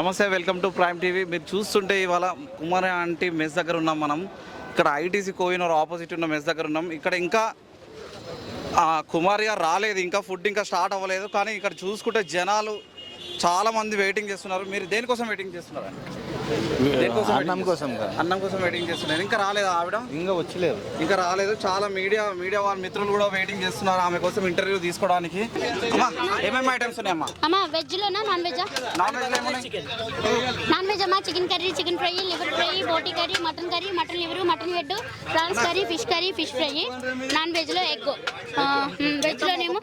నమస్తే, welcome to prime TV. మీరు చూస్తుంటే ఇవాళ కుమారి ఆంటీ మెస్ దగ్గర ఉన్నాం. మనం ఇక్కడ ఐటీసీ కోహినూర్ ఆపోజిట్ ఉన్న మెస్ దగ్గర ఉన్నాం. ఇక్కడ ఇంకా కుమారి గారు రాలేదు, ఇంకా ఫుడ్ ఇంకా స్టార్ట్ అవ్వలేదు. కానీ ఇక్కడ చూసుకుంటే జనాలు చాలామంది వెయిటింగ్ చేస్తున్నారు. మీరు దేనికోసం వెయిటింగ్ చేస్తున్నారు? అన్నం కోసం వెయిటింగ్ చేస్తున్నారు. ఇంకా రాలేదు ఆవిడ? ఇంకా రాలేదు. చాలా మీడియా వాళ్ళ మిత్రులు కూడా వెయిటింగ్ చేస్తున్నారు ఆమె కోసం ఇంటర్వ్యూ తీసుకోవడానికి. అమ్మా, ఏమేమి ఐటమ్స్ ఉన్నాయమ్మా? అమ్మా వెజ్ లోనా నాన్ వెజ్? నాన్ వెజ్ అమ్మా chicken curry, chicken fry, liver fry, బోటీ curry, mutton liver, mutton head, prawns curry, fish fry. Non veg లో ఎగ్. వెజ్ లోనేమో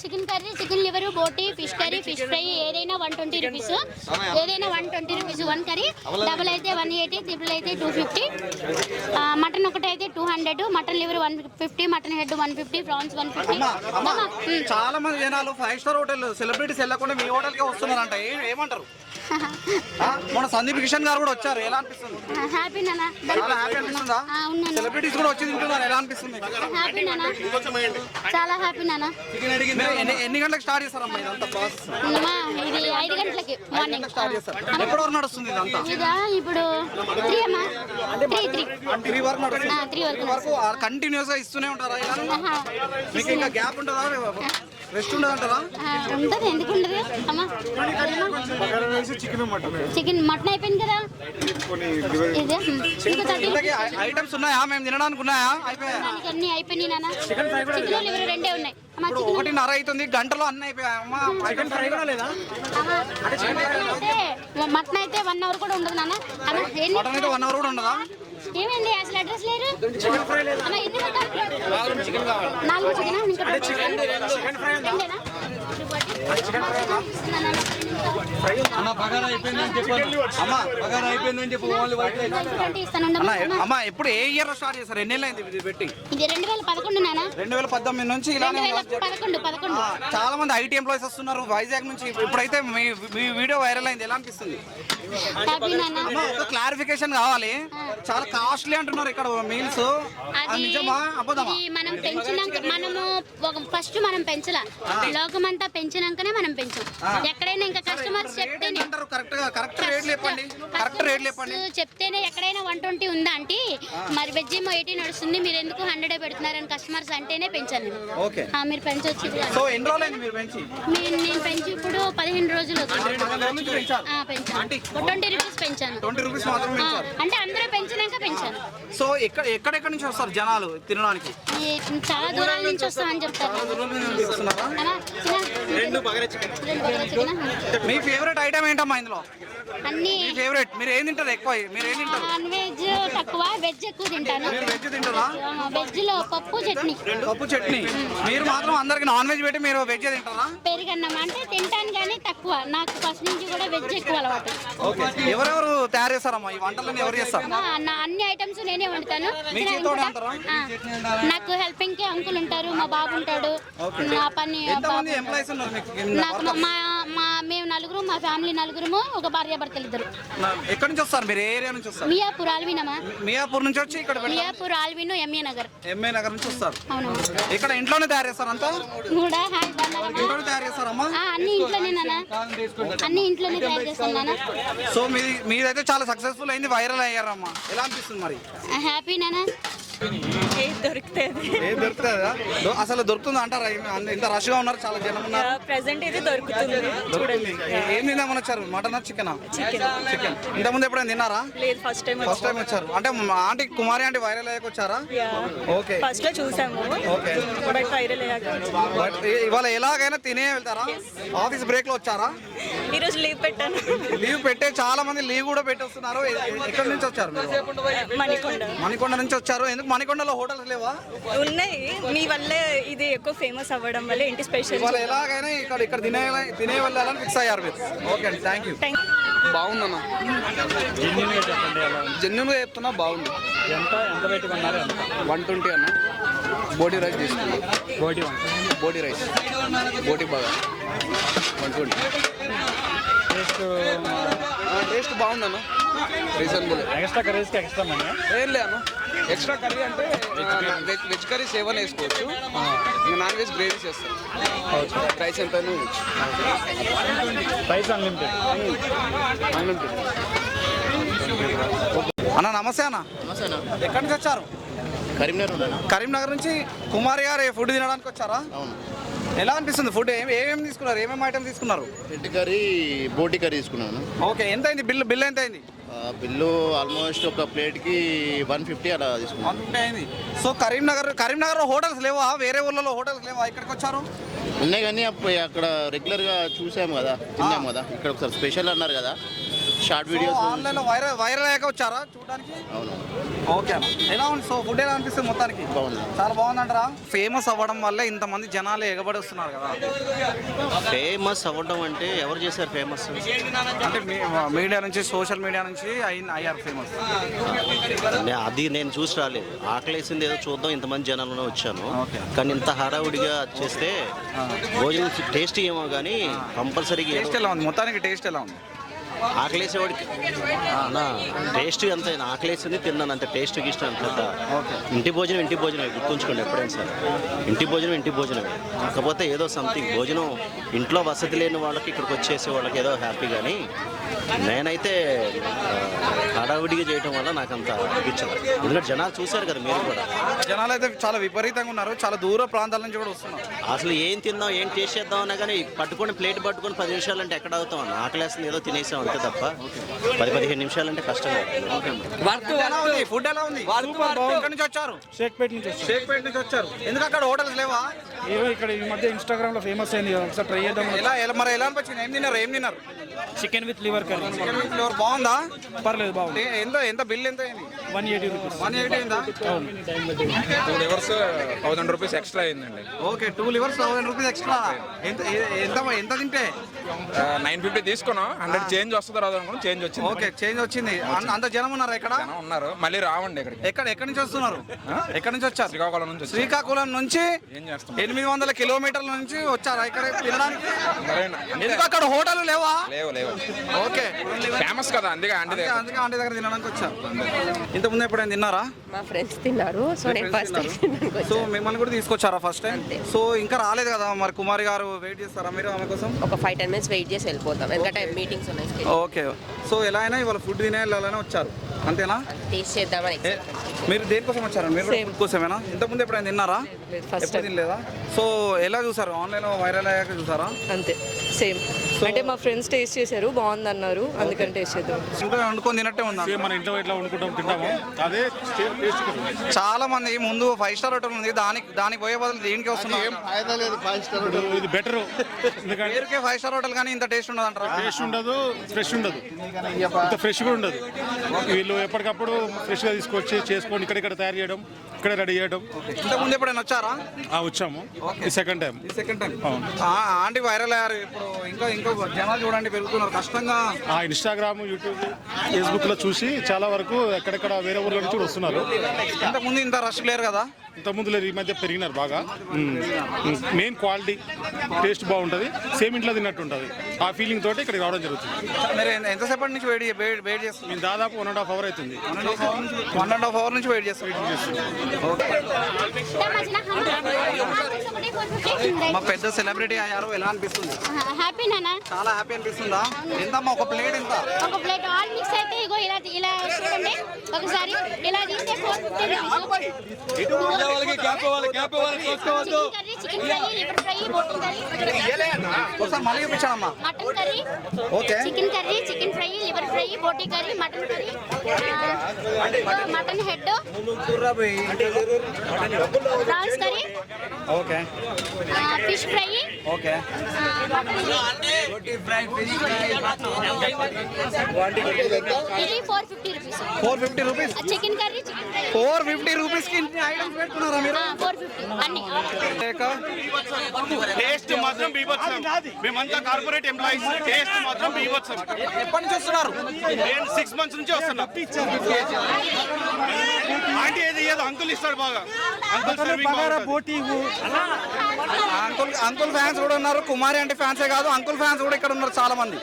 చికెన్ కర్రీ, చికెన్ లివర్, బోటీ, ఫిష్ కర్రీ, ఫిష్ ఫ్రై ఏదైనా 120 rupees. ఏదైనా 120 rupees. One curry double అయితే 180, triple అయితే 250. Mutton ఒకటైతే 200, mutton liver 150, mutton head 150, prawns 150. చాలా మంది జనాలు 5 స్టార్ హోటల్ సెలబ్రిటీస్ వెళ్ళకుండా మీ హోటల్కే వస్తున్నారంట. ఏమంటారు? మన సందీప్ కిషన్ గారు కూడా వచ్చారు. ఎలా అనిపిస్తుంది? హ్యాపీ నానా. చాలా హ్యాపీ అనిపిస్తుందా? సెలబ్రిటీస్ కూడా వచ్చి తింటున్నారు. ఎలా అనిపిస్తుంది? హ్యాపీ నానా, చాలా హ్యాపీ నానా. ఎన్ని గంటలకు స్టార్ట్ చేస్తారమ్మా ఇదంతా ప్రాసెస్? ఇది 5 గంటలకి మార్నింగ్ స్టార్ట్ చేస్తారు. ఎప్పటి వరకు నడుస్తుంది ఇదంతా? ఇదా ఇప్పుడు 3 అమ్మా. 3 వరకు నడుస్తుంది. 3 వరకు కంటిన్యూస్ గా ఇస్తూనే ఉంటారా? మీకు ఇంకా గ్యాప్ ఉంటుందా? రెస్ట్ ఉండదు అంటారా? ఉంటుంది. ఎందుకు ఉండదు అమ్మా? చికెన్ మటన్ అయిపోయింది కదా. ఇదే ఇంకా 30 ఐటమ్స్ ఉన్నాయా? మేము తినడానికి ఉన్నాయా? అన్ని అయిపోయినాయి నాన్న. చికెన్ లివర్ 2 ఉన్నాయి. 1:30 అవుతుంది. గంటలో అన్ని అయిపోయాయమ్మా. చికెన్ ఫ్రై కూడా లేదా? మటన్ అయితే 1 అవర్ కూడా ఉండదు నాన్న. మటన్ అయితే 1 అవర్ కూడా ఉండదా? ఏమైంది అసలు అడ్రస్ లేరు? అమ్మా ఎన్ని మటన్? 4 చికెన్ ఇంకా అమ్మా ఎప్పుడు ఏ ఇయర్ లో స్టార్ట్ చేస్తారు? ఎన్ని అయింది ఇది పెట్టి? ఇది 2011 నాన్న. 2019 నుంచి ఇలానే 11. చాలా మంది ఐటీ ఎంప్లాయీస్ వస్తున్నారు వైజాగ్ నుంచి. ఇప్పుడైతే మీ వీడియో వైరల్ అయింది. ఎలా అనిపిస్తుంది? ఒక క్లారిఫికేషన్ కావాలి. చాలా కాస్ట్లీ అంటున్నారు ఇక్కడ మీల్స్. నిజమా అబద్ధమా? మనం పెంచినాక ఫస్ట్ మనం పెంచలా, లోకమంతా పెంచినాకనే మనం పెంచాం. ఎక్కడైనా ఇంకా కస్టమర్స్ చెప్తేనే చెప్తేనే ఎక్కడైనా 120 ఉందా అంటే మరి వెజ్ ఏమో 80 నడుస్తుంది, మీరు ఎందుకు 100 పెడుతున్నారని కస్టమర్స్ అంటేనే పెంచాను. మీరు పెంచొచ్చు. నేను పెంచి ఇప్పుడు 15 రోజులు పెంచాను. 20 రూపీస్ పెంచాను. అంటే అందరూ పెంచినాక పెంచాను. సో ఎక్కడెక్కడ నుంచి వస్తారు జనాలు తినడానికి? చాలా దూరాల నుంచి వస్తామని చెప్తారు. మీ ఫేవరెట్ ఐటమ్ ఏంటమ్మా ఇందులో? అన్ని ఫేవరెట్. మీరు ఏం తింటారు ఎక్కువ? మీరు ఏం తింటారు? నాన్ వెజ్ తక్కువ, వెజ్ ఎక్కువ తింటాను. వెజ్ తింటారా? వెజ్ లో పప్పు చట్నీ. మీరు మాత్రం అందరికి నాన్ వెజ్ పెట్టి మీరు వెజ్ తింటారా? పెరుగన్నం అంటే తింటాను కానీ తక్కువ. నాకు ఫస్ట్ నుంచి కూడా వెజ్ ఎక్కువ అలవాటు. ఎవరెవరు తయారు చేస్తారమ్మా ఈ వంటలను? ఎవరు చేస్తారు? అన్ని ఐటమ్స్ నేనే వండుతాను. నాకు హెల్పింగ్ కి అంకుల్ ఉంటారు, మా బాబు ఉంటాడు. నా పని నాకు మేము నలుగురు, మా ఫ్యామిలీ నలుగురు, ఒక భార్య భర్తలు 2. ఎక్కడి నుంచి వస్తారు మీరు? ఏ ఏరియా నుంచి వస్తారు? మియాపూర్ ఆల్వినమా. మియాపూర్ నుంచి వచ్చి ఇక్కడ మియాపూర్ ఆల్విన్ ఎంఏ నగర్ నుంచి వస్తారు. అవును. ఇక్కడ ఇంట్లోనే తయారు చేస్తారు అంతా? కూడా ఇంట్లోనే తయారు చేస్తారమ్మా? అన్ని ఇంట్లోనేనా? అన్ని ఇంట్లోనే తయారు చేస్తాను. సో మీదైతే చాలా సక్సెస్ఫుల్ అయింది, వైరల్ అయ్యారమ్మా. ఎలా అనిపిస్తుంది మరి? హ్యాపీ నానా. దొరుకుతుందా? అసలు దొరుకుతుందా అంటారా? ఇంత రష్ గా ఉన్నారు, చాలా జనం ఉన్నారు. ప్రెజెంట్ అయితే దొరుకుతుంది. ఏం తిందామని వచ్చారు? మటన్ చికెనా? చికెన్. ఇంతకుముందు ఎప్పుడైనా తిన్నారా? ఫస్ట్ టైం వచ్చారు. అంటే ఆంటీ కుమారి ఆంటీ వైరల్ అయ్యాక వచ్చారా? ఓకే. ఫస్ట్ లో చూసాము. ఓకే. బట్ వైరల్ అయ్యాక ఇవాళ ఎలాగైనా తినే వెళ్తారా? ఆఫీస్ బ్రేక్ లో వచ్చారా? ఈ రోజు లీవ్ పెట్టాను. లీవ్ పెట్టే చాలా మంది లీవ్ కూడా పెట్టి వస్తున్నారు. ఎక్కడి నుంచి వచ్చారు? మణికొండ నుంచి వచ్చారు. ఎందుకు మణికొండలో హోటల్స్ లేవా? ఉన్నాయి. మీ వల్లే ఇది ఎక్కువ ఫేమస్ అవ్వడం వల్ల ఏంటి స్పెషల్? ఇవాళ ఎలాగైనా ఇక్కడ తినే వెళ్ళాలని ఫిక్స్ అయ్యారు మీరు. ఓకే అండి, థ్యాంక్ యూ. బాగుందన్న. జెన్యున్గా చెప్తున్నా, బాగుంది. ఎంత పెట్టుకున్నారు? 120 అన్న. బోటీ రైస్ తీసుకున్నాం. బోటీ రైస్, బోటీ బాగా 120. టేస్ట్ బాగుందన్న, రీజనబుల్. ఎక్స్ట్రా కర్రీస్కి ఎక్స్ట్రా మనీ. ఏం లేదు ఎక్స్ట్రా కర్రీ అంటే వెజ్ కర్రీ 7 వేసుకోవచ్చు, ఇంకా నాన్ వెజ్ గ్రేవీ చేస్తాం. ప్రైస్ ఎంత ప్రైస్ అన్లిమిటెడ్. అన్న నమస్తే అన్న. ఎక్కడి నుంచి వచ్చారు? కరీంనగర్ నుంచి. కుమారి గారు ఫుడ్ తినడానికి వచ్చారా? అవును. ఎలా అనిపిస్తుంది ఫుడ్? ఏమేమి తీసుకున్నారు? ఏమేమి ఐటమ్ తీసుకున్నారు? హెడ్ కర్రీ, బోటి కర్రీ తీసుకున్నాను. ఓకే, ఎంత అయింది బిల్ ఎంత అయింది? బిల్లు ఆల్మోస్ట్ ఒక ప్లేట్కి 150 అలా తీసుకున్నాను. 150 అయింది. సో కరీంనగర్లో హోటల్స్ లేవా? వేరే ఊర్లలో హోటల్స్ లేవా? ఇక్కడికి వచ్చారు? ఉన్నాయి కానీ అక్కడ రెగ్యులర్గా చూసాము కదా, తిన్నాము కదా. ఇక్కడ ఒకసారి స్పెషల్ అన్నారు కదా, షార్ట్ వీడియోస్ ఆన్లైన్లో వైరల్ అయ్యాక వచ్చారా చూడడానికి? అవును. ఓకే అన్న, ఎలా ఉంది? సో ఫుడ్ ఎలా అనిపిస్తుంది మొత్తానికి? బాగుంది. చాలా బాగుందంటారా? ఫేమస్ అవ్వడం వల్లే ఇంతమంది జనాలు ఎగబడి వస్తున్నారు కదా. ఫేమస్ అవ్వడం అంటే ఎవరు చేశారు ఫేమస్? అంటే మీడియా నుంచి, సోషల్ మీడియా నుంచి అయ్యారు ఫేమస్. అది నేను చూసి రాలేదు, ఆకలేసింది ఏదో చూద్దాం ఇంతమంది జనాలను వచ్చాను. కానీ ఇంత హడావుడిగా చేస్తే భోజనం టేస్ట్ ఏమో కానీ కంపల్సరీగా టేస్ట్ ఎలా ఉంది మొత్తానికి? టేస్ట్ ఎలా ఉంది? ఆకలేసేవాడికి నా టేస్ట్ ఎంత ఆకలేసింది తిన్నాను అంత. టేస్ట్ గిష్టం అంత. ఇంటి భోజనమే గుర్తుంచుకోండి ఎప్పుడైనా సరే. ఇంటి భోజనమే. కాకపోతే ఏదో సంథింగ్ భోజనం ఇంట్లో వసతి లేని వాళ్ళకి ఇక్కడికి వచ్చేసే వాళ్ళకి ఏదో హ్యాపీ. కానీ నేనైతే హడావిడిగా చేయడం వల్ల నాకు అంత అనిపించదు. ఎందుకంటే జనాలు చూశారు కదా మీరు కూడా. జనాలు అయితే చాలా విపరీతంగా ఉన్నారు, చాలా దూర ప్రాంతాల నుంచి కూడా వస్తున్నారు. అసలు ఏం తిందాం ఏం టేస్ట్ చేద్దాం అన్నా కానీ ప్లేట్ పట్టుకొని 10 నిమిషాలు అంటే ఎక్కడ అవుతాం అన్న. ఆకలేస్తుంది ఏదో తినేసాం అంతే తప్ప 10-15 నిమిషాలు అంటే కష్టం. ఫుడ్ ఎలా ఉంది? ఎక్కడి నుంచి వచ్చారు? షేక్పేట నుంచి వచ్చాను. షేక్పేట నుంచి వచ్చారు. ఎందుకు అక్కడ హోటల్స్ లేవా? ఏవో ఇక్కడ ఈ మధ్య ఇన్స్టాగ్రామ్ లో ఫేమస్ అయింది, ఒకసారి ట్రై చేద్దాం. మరి ఎలా అనిపించింది? ఏం తిన్నారు? Chicken with liver curry. Chicken with liver బాగుందా? పర్లేదు, బాగుంది. ఎంత బిల్ ఎంత అయింది? 180 రూపీస్. 180 అయిందా? 2 లివర్స్ 1000 రూపీస్ ఎక్స్ట్రా అయిందండి. Okay, 2 levers 1000 rupees extra. ఎంత తింటే? 950 తీసుకున్నాం, 100 చేంజ్ వస్తుంది రాదు అనుకున్నాం, చేంజ్ వచ్చింది. ఓకే, చేంజ్ వచ్చింది. అంత జనం ఉన్నారు ఇక్కడ? జనం ఉన్నారు, మళ్ళీ రావండి ఇక్కడికి. ఎక్కడి నుంచి వస్తున్నారు? ఎక్కడి నుంచి వచ్చారు? శ్రీకాకుళం నుంచి వచ్చాం. శ్రీకాకుళం నుంచి ఏం చేస్తాం? 800 కిలోమీటర్ల నుంచి వచ్చారా ఇక్కడ తినడానికి? సరేనా? ఎందుకు అక్కడ హోటల్ లేవా? లేవు. ఓకే, ఫేమస్ కదా, అందుకే అందుకే ఆంటీ దగ్గర తినడానికి వచ్చారు. ఇంతకుముందు ఎప్పుడైనా తిన్నారా? మా ఫ్రెండ్స్ తిన్నారు, సో నేను ఫస్ట్ టైం. సో మిమ్మల్ని కూడా తీసుకొచ్చారా ఫస్ట్ టైం? సో ఇంకా రాలేదు కదా మరి, కుమారి గారు వెయిట్ చేస్తారా మీరు ఆమె కోసం? ఒక 5-10 మినిట్స్ వెయిట్ చేసి వెళ్ళిపోతాం, ఎందుకంటే మీటింగ్స్ ఉన్నాయి. ఓకే, సో ఎలా అయినా ఇవాళ ఫుడ్ తినే వెళ్ళాలని వచ్చారు అంతేనా? టేస్ట్ చేద్దామని. మీరు దేనికోసం వచ్చారు? మీరు ఫుడ్ కోసమేనా? ఇంతకుముందు ఎప్పుడైనా తిన్నారా? ఫస్ట్ ఎప్పుడు తినలేదా? సో ఎలా చూసారు? ఆన్లైన్లో వైరల్ అయ్యాక చూసారా? అంతే, సేమ్. అంటే మా ఫ్రెండ్స్ టేస్ట్ చేశారు, బాగుంది అన్నారు, అందుకని టేస్ట్ చేద్దాం. ఇంట్లో వండుకొని తినట్టే ఉందా? మన ఇంట్లో ఇట్లా వండుకుంటాం, తింటాము, అదే చాలా మంది ముందు 5 స్టార్ హోటల్ ఉంది, దానికి పోయే బదులు దీనికి వస్తున్నారు. ఫాయిదా లేదు 5 స్టార్. ఇది బెటర్. పేరుకే 5 స్టార్ హోటల్ కానీ ఇంత టేస్ట్ ఉండదు అంటారా? టేస్ట్ ఉండదు, ఫ్రెష్ ఉండదు, ఇంత ఫ్రెష్ కూడా ఉండదు. వీళ్ళు ఎప్పటికప్పుడు ఫ్రెష్గా తీసుకొచ్చి చేసుకొని ఇక్కడ తయారు చేయడం, ఇక్కడ రెడీ చేయడం. ఇంతకుముందు ఎప్పుడైనా వచ్చారా? వచ్చాము, ఈ సెకండ్ టైం. ఆంటీ వైరల్ అయ్యారు ఇప్పుడు, ఇంకా జనాలు చూడండి పెరుగుతున్నారు కష్టంగా. ఇన్స్టాగ్రామ్, యూట్యూబ్, ఫేస్బుక్ లో చూసి చాలా వరకు ఎక్కడెక్కడ వేరే ఊర్ల నుంచి కూడా వస్తున్నారు. ఇంతకుముందు ఇంత రష్ లేరు కదా? ఇంతకుముందు లేదు, ఈ మధ్య పెరిగినారు బాగా. మెయిన్ క్వాలిటీ, టేస్ట్ బాగుంటుంది, సేమ్ ఇంట్లో తిన్నట్టు ఉంటుంది. ఆ ఫీలింగ్ తోటి ఇక్కడికి రావడం జరుగుతుంది. మీరు ఎంతసేపటి నుంచి వెయిట్ చేస్తారు? మేము దాదాపు 1.5 అవర్ అవుతుంది. 1.5 అవర్ నుంచి వెయిట్ చేస్తాం. మా పెద్ద సెలబ్రిటీ అయ్యారు, ఎలా అనిపిస్తుంది? హ్యాపీ నానా, చాలా హ్యాపీ అనిపిస్తుందా? ఎంతమ్మా ఒక ప్లేట్? ఎంత? ఒక ప్లేట్ ఆల్ మిక్స్ అయితే ఇగో ఇలా చూడండి ఒకసారి, ఇలా తీస్తే 450 rupees. Chicken curry, liver fry, boti curry. ఒకసారి మళ్ళీ చూపించానమ్మా. Mutton curry, okay. Chicken curry, chicken fry, liver fry, boti curry, mutton curry, mutton head, prawns curry, okay, fish fry, okay. ఇది 450 rupees. 450 rupees. Chicken curry, chicken fry 450 rupees కి ఇన్ని items పెట్టుకున్నారా మీరు? 450 అన్ని. Taste మాత్రం బీభత్సం. మేమంతా కార్పొరేట్ ఎంప్లాయీస్, టేస్ట్ మాత్రం బీభత్సం. ఎప్పటి నుంచి వస్తున్నారు? నేను 6 months నుంచి వస్తున్నా. ఆంటీ ఏది ఏదో అంకుల్ ఇస్తాడు బాగా. అంకుల్ సర్వింగ్ అంకుల్ ఫ్యాన్స్ కూడా ఉన్నారు. కుమారి అంటే ఫ్యాన్సే కాదు, అంకుల్ ఫ్యాన్స్ కూడా ఇక్కడ ఉన్నారు చాలా మంది.